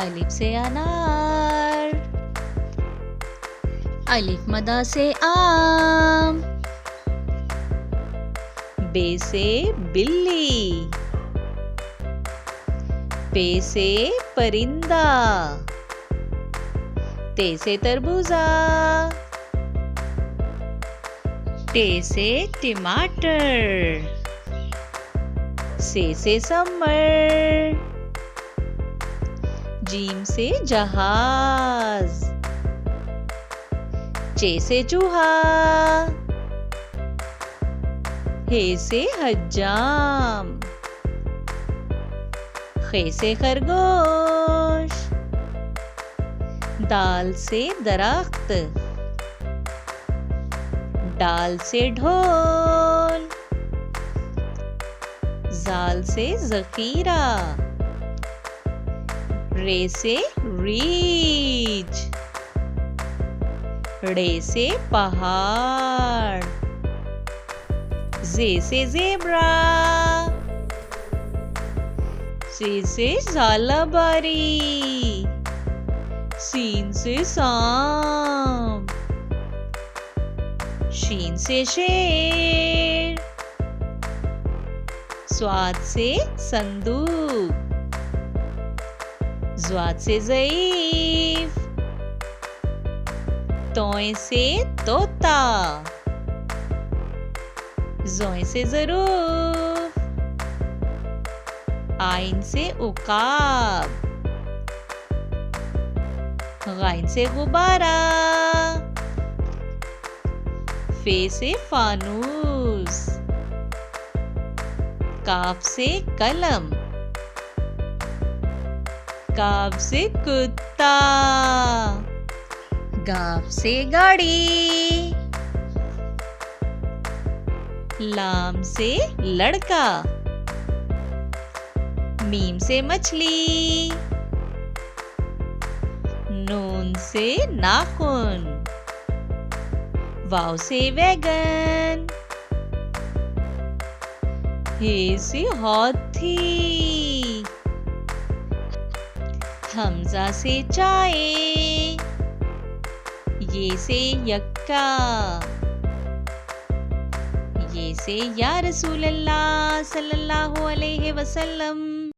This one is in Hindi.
अलिफ से अनार, अलिफ मदा से आम, बे से बिल्ली, पे से परिंदा, ते से तरबूजा, टे से टमाटर, से समर, जीम से जहाज, चे से चूहा, हे से हज्जाम, खे से खरगोश, दाल से दरख्त, डाल से ढोल, जाल से जखीरा, रे से रीछ, ड़े से पहाड़, जे से ज़ेब्रा, से झालाबारी, सीन से सांप, शीन से शेर, स्वाद से संदूक, ज़्वाद से ज़ईफ, तोय से तोता, ज़ोय से ज़रूफ, आइन से उकाब, गाइन से गुब्बारा, फे से फानूस, काफ से कलम, काफ से कुत्ता, गाफ से गाड़ी, लाम से लड़का, मीम से मछली, नून से नाखून, वाव से वैगन, हे से हाथी, हमजा से चाय, ये से यक्का, ये से या रसूल अल्लाह सल्लल्लाहु अलैहि वसल्लम।